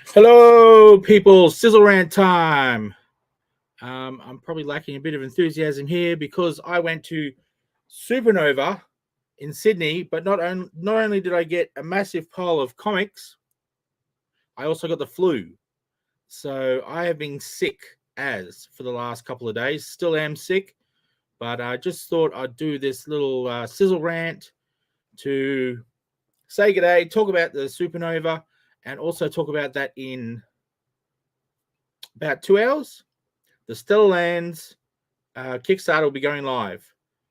Hello, people. Sizzle Rant time. I'm probably lacking a bit of enthusiasm here because I went to Supernova in Sydney, but not only did I get a massive pile of ComX, I also got the flu. So I have been sick for the last couple of days. Still am sick, but I just thought I'd do this little Sizzle Rant to say good day, talk about the Supernova, and also talk about that in about 2 hours. The Stellar Lands Kickstarter will be going live.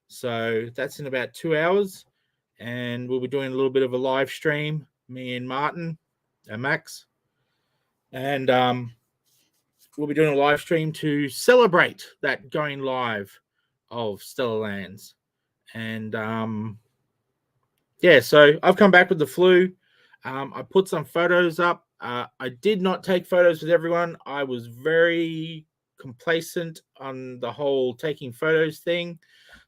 So that's in about 2 hours. And we'll be doing a little bit of a live stream, me and Martin and Max. And we'll be doing a live stream to celebrate that going live of Stellar Lands. And so I've come back with the flu. I put some photos up. I did not take photos with everyone. I was very complacent on the whole taking photos thing.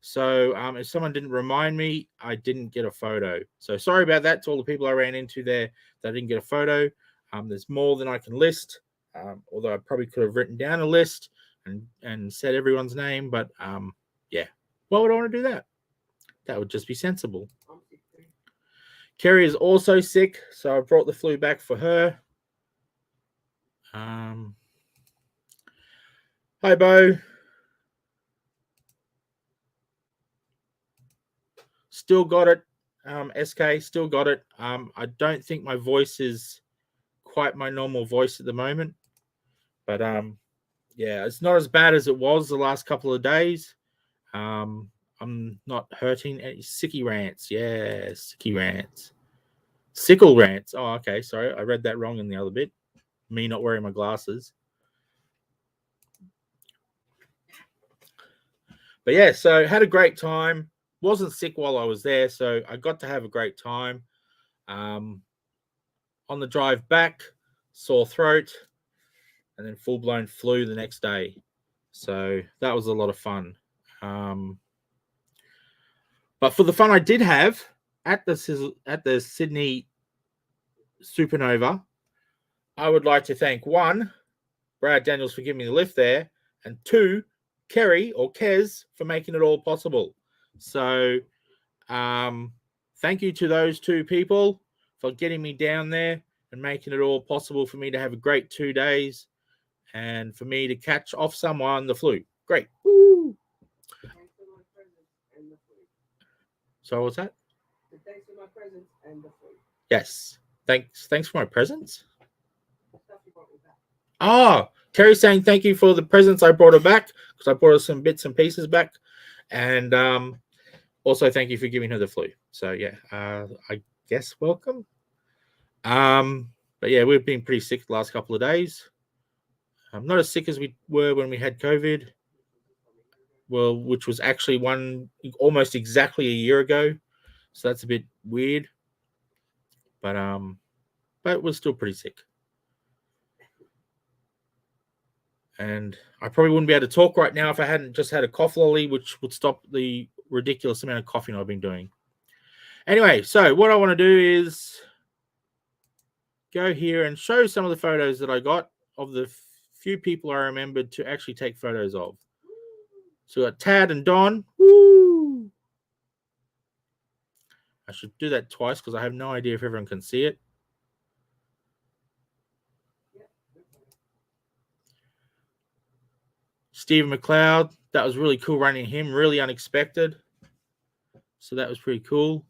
So if someone didn't remind me, I didn't get a photo. So sorry about that to all the people I ran into there that I didn't get a photo. There's more than I can list, although I probably could have written down a list and said everyone's name. But why would I want to do that? That would just be sensible. Kerry is also sick, so I brought the flu back for her. Hi, Bo. Still got it. SK, still got it. I don't think my voice is quite my normal voice at the moment. But it's not as bad as it was the last couple of days. I'm not hurting. Sicky rants. Yeah, sicky rants. Sickle rants. Oh, okay. Sorry. I read that wrong in the other bit. Me not wearing my glasses. But yeah, so had a great time. Wasn't sick while I was there, so I got to have a great time. On the drive back, sore throat, and then full-blown flu the next day. So that was a lot of fun. But for the fun I did have at the Sydney Supernova, I would like to thank one, Brad Daniels for giving me the lift there, and two, Kerry or Kez for making it all possible. So thank you to those two people for getting me down there and making it all possible for me to have a great 2 days and for me to catch off someone the flu. Great. Woo! So what's that? Thanks for my presents and the flu. Yes. Thanks for my presents. Oh, Kerry's saying thank you for the presents I brought her back because I brought her some bits and pieces back. And also thank you for giving her the flu. So yeah, I guess welcome. But yeah, we've been pretty sick the last couple of days. Not as sick as we were when we had COVID. Well, which was actually almost exactly a year ago. So that's a bit weird. But we're still pretty sick. And I probably wouldn't be able to talk right now if I hadn't just had a cough lolly, which would stop the ridiculous amount of coughing I've been doing. Anyway, so what I want to do is go here and show some of the photos that I got of the few people I remembered to actually take photos of. So we got Tad and Don. Woo! I should do that twice because I have no idea if everyone can see it. Stephen McLeod, that was really cool running him, really unexpected. So that was pretty cool.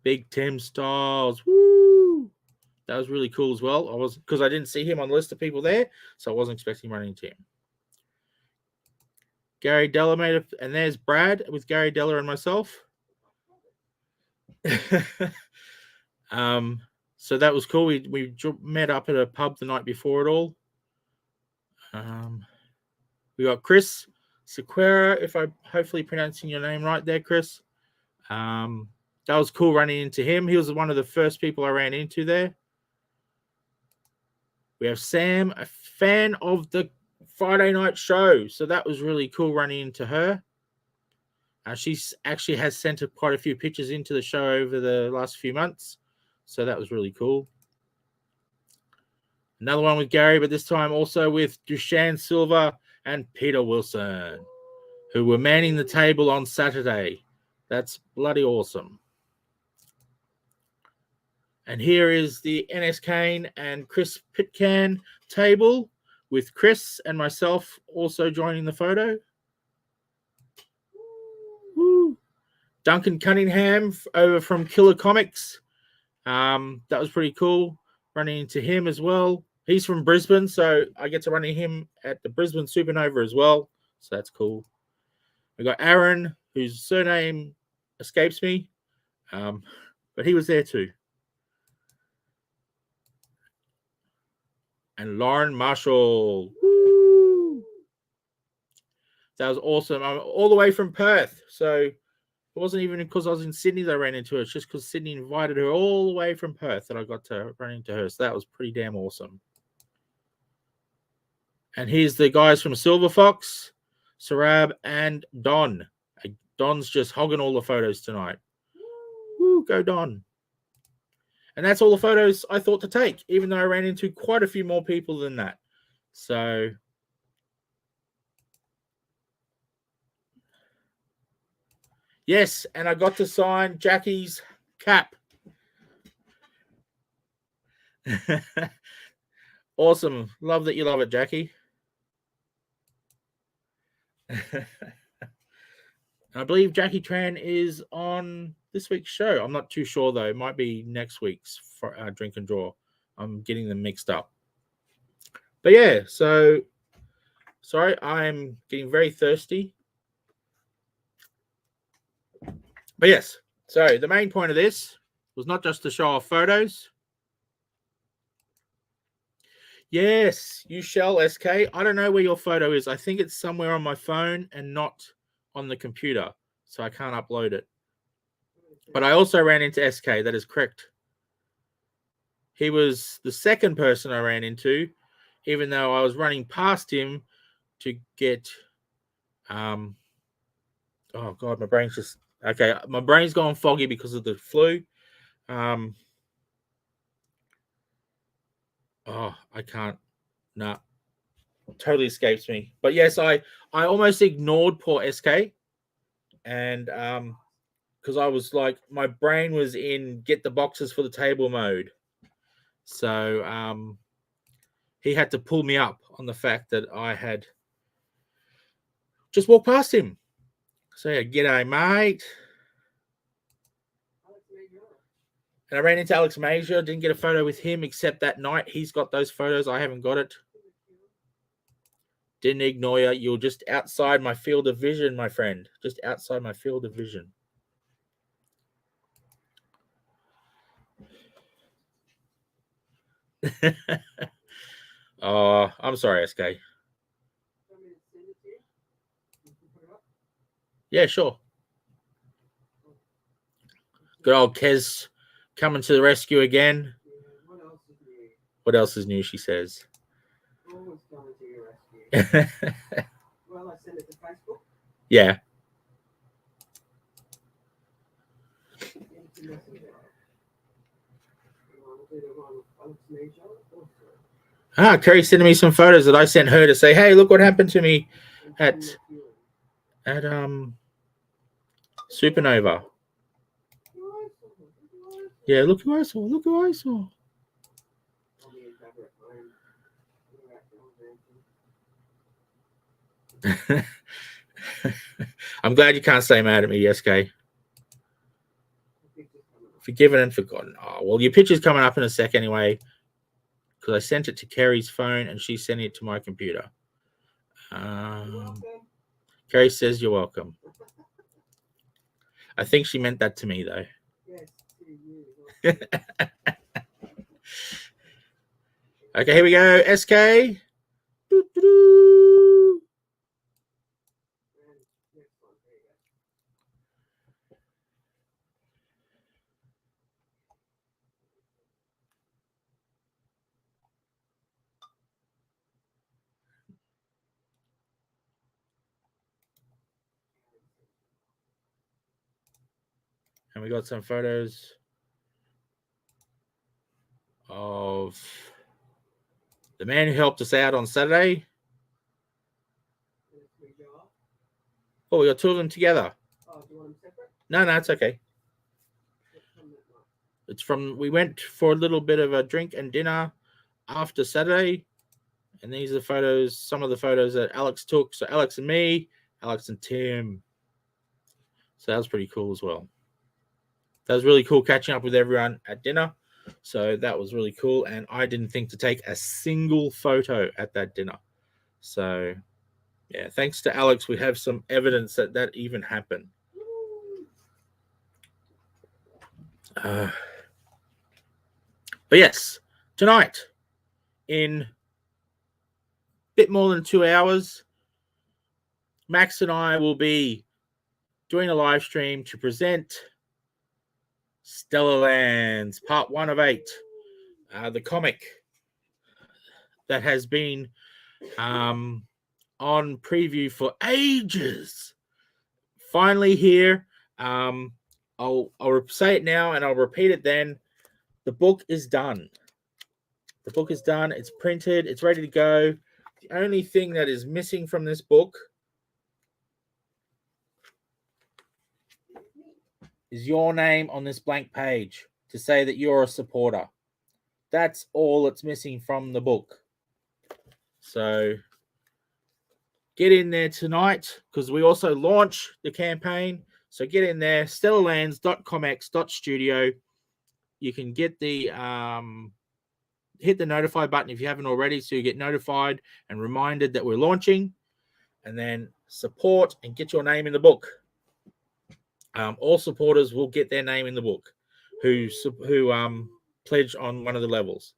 Big Tim Styles, woo! That was really cool as well. Because I didn't see him on the list of people there, so I wasn't expecting running into him. Gary Della and there's Brad with Gary Della and myself. So that was cool. We met up at a pub the night before it all. We got Chris Sequeira, if I'm hopefully pronouncing your name right there, Chris. That was cool running into him. He was one of the first people I ran into there. We have Sam, a fan of the Friday night show. So that was really cool running into her. She actually has sent quite a few pictures into the show over the last few months. So that was really cool. Another one with Gary, but this time also with Dushan Silva and Peter Wilson, who were manning the table on Saturday. That's bloody awesome. And here is the NS Kane and Chris Pitcan table with Chris and myself also joining the photo. Woo. Duncan Cunningham over from Killer ComX. That was pretty cool. Running into him as well. He's from Brisbane, so I get to run into him at the Brisbane Supernova as well. So that's cool. We got Aaron, whose surname escapes me, but he was there too. And Lauren Marshall. Woo! That was awesome. I'm all the way from Perth. So it wasn't even because I was in Sydney that I ran into her. It's just because Sydney invited her all the way from Perth that I got to run into her. So that was pretty damn awesome. And here's the guys from Silver Fox, Sarab and Don. Don's just hogging all the photos tonight. Woo, go Don. And that's all the photos I thought to take, even though I ran into quite a few more people than that. So, yes, and I got to sign Jackie's cap. Awesome. Love that you love it, Jackie. I believe Jackie Tran is on this week's show. I'm not too sure, though. It might be next week's for Drink and Draw. I'm getting them mixed up. But yeah, so sorry, I'm getting very thirsty. But yes, so the main point of this was not just to show off photos. Yes, you shall, SK. I don't know where your photo is. I think it's somewhere on my phone and not on the computer, so I can't upload it. But I also ran into SK. That is correct. He was the second person I ran into, even though I was running past him to get oh god, my brain's just okay. My brain's gone foggy because of the flu. I can't. Nah, totally escapes me. But yes, I almost ignored poor SK, and because I was like, my brain was in get the boxes for the table mode. So he had to pull me up on the fact that I had just walked past him. So yeah, g'day, mate. And I ran into Alex Major. Didn't get a photo with him except that night. He's got those photos. I haven't got it. Didn't ignore you. You're just outside my field of vision, my friend. Just outside my field of vision. Oh, I'm sorry, SK. Yeah, sure. Good old Kez coming to the rescue again. What else is new, she says. Always coming to your rescue. Well, I sent it to Facebook. Yeah. Kerry's sending me some photos that I sent her to say, hey, look what happened to me at Supernova. Yeah, look who I saw. Look who I saw. I'm glad you can't stay mad at me, SK. Forgiven and forgotten. Oh, well, your picture's coming up in a sec anyway, because I sent it to Kerry's phone and she's sending it to my computer. Kerry says you're welcome. I think she meant that to me, though. Yes, okay, here we go. SK. Doo-doo-doo. And we got some photos of the man who helped us out on Saturday. Oh, we got two of them together. Oh, do you want them separate? No, it's okay. It's from, we went for a little bit of a drink and dinner after Saturday. And these are the photos, some of the photos that Alex took. So Alex and me, Alex and Tim. So that was pretty cool as well. That was really cool catching up with everyone at dinner. So that was really cool. And I didn't think to take a single photo at that dinner. So, yeah, thanks to Alex, we have some evidence that that even happened. But yes, tonight, in a bit more than 2 hours, Max and I will be doing a live stream to present Stellar Lands, part 1 of 8, the comic that has been on preview for ages. Finally here. I'll say it now and I'll repeat it then. The book is done. The book is done. It's printed. It's ready to go. The only thing that is missing from this book is your name on this blank page to say that you're a supporter. That's all that's missing from the book. So get in there tonight because we also launch the campaign. So get in there, stellarlands.comx.studio. You can get the hit the notify button if you haven't already, so you get notified and reminded that we're launching, and then support and get your name in the book. All supporters will get their name in the book who pledge on one of the levels,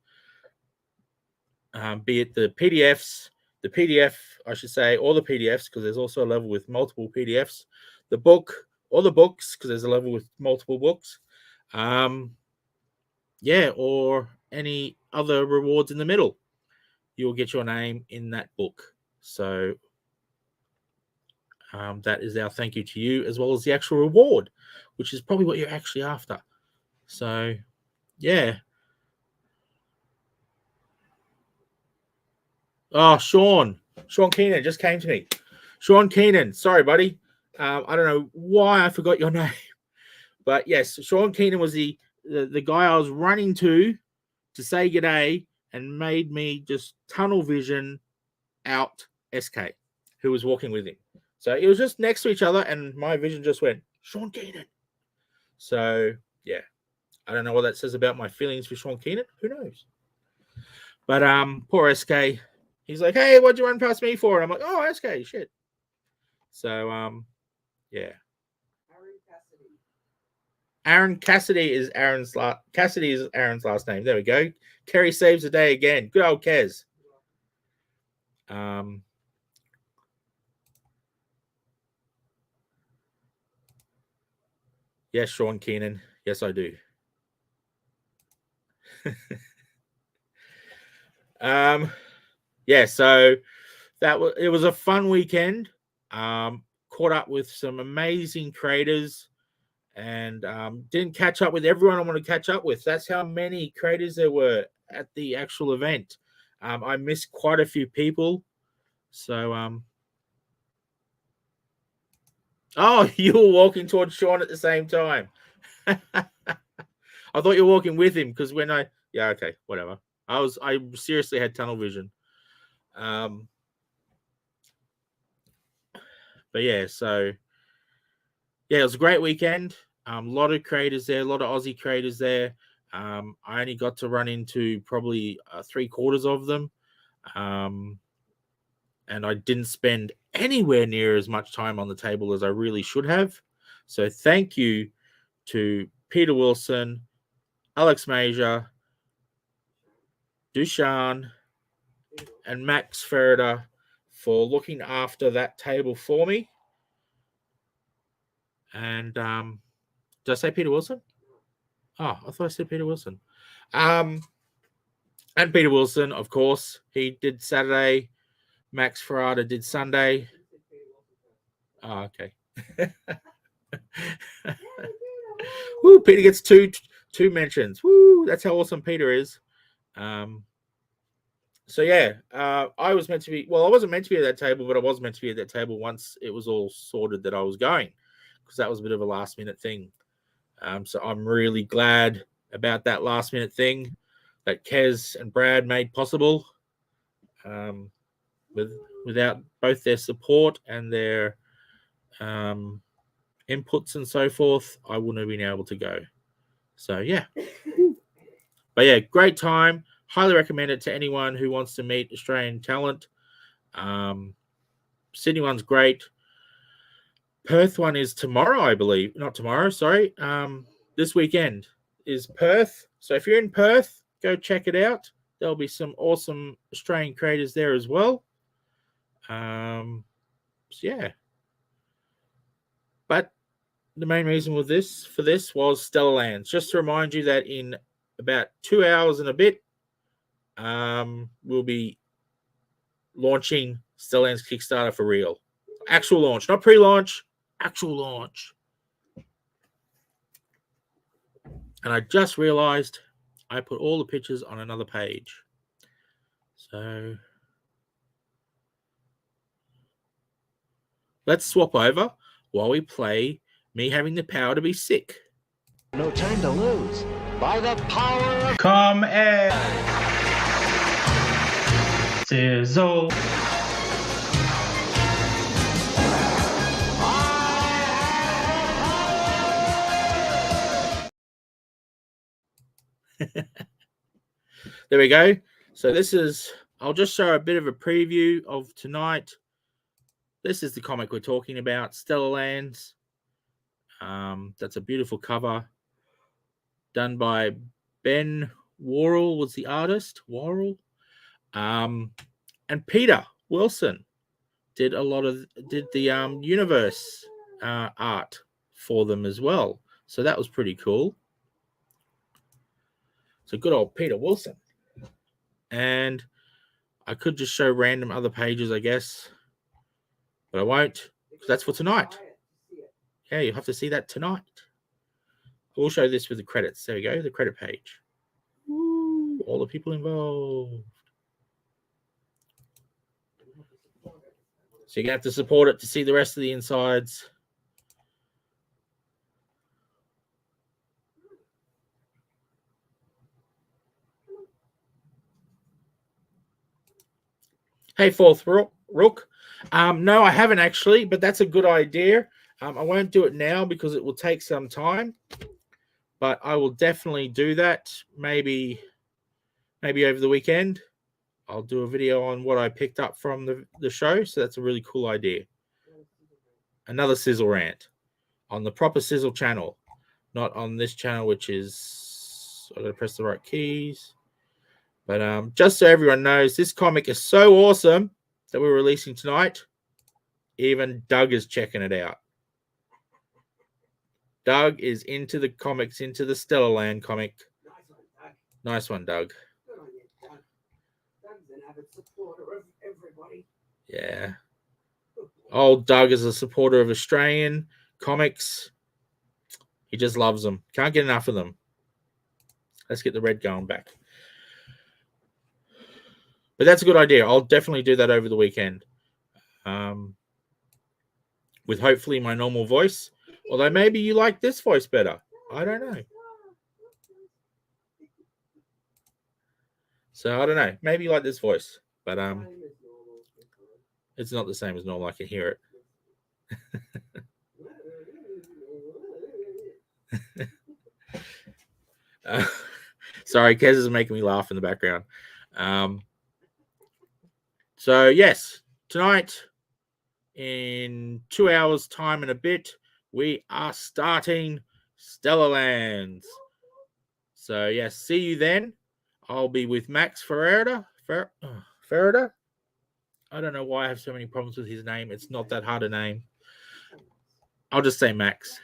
be it the PDF, I should say, or the PDFs, because there's also a level with multiple PDFs, the book, or the books, because there's a level with multiple books. Yeah, or any other rewards in the middle. You'll get your name in that book. So that is our thank you to you, as well as the actual reward, which is probably what you're actually after. So, yeah. Oh, Sean Keenan just came to me. Sean Keenan, sorry, buddy. I don't know why I forgot your name. But yes, Sean Keenan was the guy I was running to say g'day and made me just tunnel vision out SK, who was walking with him. So it was just next to each other, and my vision just went, Sean Keenan. So, yeah. I don't know what that says about my feelings for Sean Keenan. Who knows? But poor SK. He's like, hey, what'd you run past me for? And I'm like, oh, SK, shit. So, yeah. Aaron Cassidy is Aaron's last name. There we go. Kerry saves the day again. Good old Kez. Yes, Sean Keenan. Yes, I do. Yeah, so it was a fun weekend. Caught up with some amazing creators. And didn't catch up with everyone I want to catch up with. That's how many creators there were at the actual event. I missed quite a few people. So, oh, you were walking towards Sean at the same time. I thought you were walking with him because yeah, okay, whatever. I seriously had tunnel vision. But yeah, so yeah, it was a great weekend. A lot of creators there, a lot of Aussie creators there. I only got to run into probably 3/4 of them. And I didn't spend anywhere near as much time on the table as I really should have. So thank you to Peter Wilson, Alex Major, Dushan, and Max Ferreter for looking after that table for me. And did I say Peter Wilson? Oh, I thought I said Peter Wilson. And Peter Wilson, of course, he did Saturday. Max Ferrata did Sunday. Oh, okay. Woo, Peter gets two mentions. Woo, that's how awesome Peter is. So yeah, I was meant to be. Well, I wasn't meant to be at that table, but I was meant to be at that table once it was all sorted that I was going, because that was a bit of a last minute thing. So I'm really glad about that last minute thing that Kez and Brad made possible. Without both their support and their inputs and so forth, I wouldn't have been able to go. So yeah, but yeah, great time. Highly recommend it to anyone who wants to meet Australian talent. Sydney one's great. Perth one is tomorrow, I believe. Not tomorrow, sorry. This weekend is Perth. So if you're in Perth, go check it out. There'll be some awesome Australian creators there as well. So yeah. But the main reason for this was Stellar Lands. Just to remind you that in about 2 hours and a bit, we'll be launching Stellar Lands Kickstarter for real. Actual launch, not pre-launch, actual launch. And I just realized I put all the pictures on another page. So let's swap over while we play me having the power to be sick. No time to lose. By the power of ComX. Sizzle. There we go. So this is, I'll just show a bit of a preview of tonight. This is the comic we're talking about, Stellar Lands. That's a beautiful cover done by Ben Worrell was the artist. Worrell. And Peter Wilson did the universe art for them as well. So that was pretty cool. So good old Peter Wilson. And I could just show random other pages, I guess, but I won't, because that's for tonight. Yeah, you'll have to see that tonight. We'll show this with the credits. There we go, the credit page. Ooh, all the people involved. So you're going to have to support it to see the rest of the insides. Hey, Fourth Rook. No, I haven't actually, but that's a good idea. I won't do it now because it will take some time, but I will definitely do that. Maybe over the weekend. I'll do a video on what I picked up from the show. So that's a really cool idea. Another Sizzle rant on the proper Sizzle channel, not on this channel, which is, I gotta press the right keys. But just so everyone knows, this comic is so awesome that we're releasing tonight. Even Doug is checking it out. Doug is into the comics, into the Stellar Land comic. Nice one, Doug. Good on you, Doug. Doug's an avid supporter of everybody. Yeah. Old Doug is a supporter of Australian comics. He just loves them. Can't get enough of them. Let's get the red going back. But that's a good idea. I'll definitely do that over the weekend. With hopefully my normal voice. Although maybe you like this voice better. I don't know. So I don't know. Maybe you like this voice. But it's not the same as normal. I can hear it. Sorry, Kez is making me laugh in the background. So yes, tonight in 2 hours time and a bit, we are starting Stellar Lands. So yes, see you then. I'll be with Max Ferreira. Ferreira? I don't know why I have so many problems with his name. It's not that hard a name. I'll just say Max.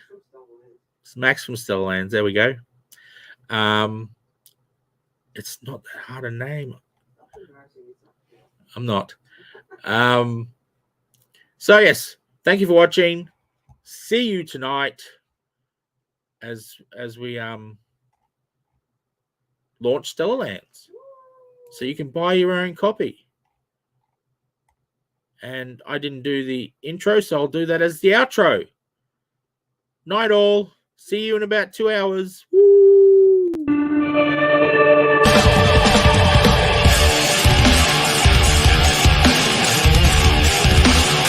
It's Max from Stellar Lands. There we go. It's not that hard a name. I'm not. So yes, thank you for watching. See you tonight as we launch Stellar Lands. So you can buy your own copy. And I didn't do the intro, so I'll do that as the outro. Night all. See you in about 2 hours. Woo!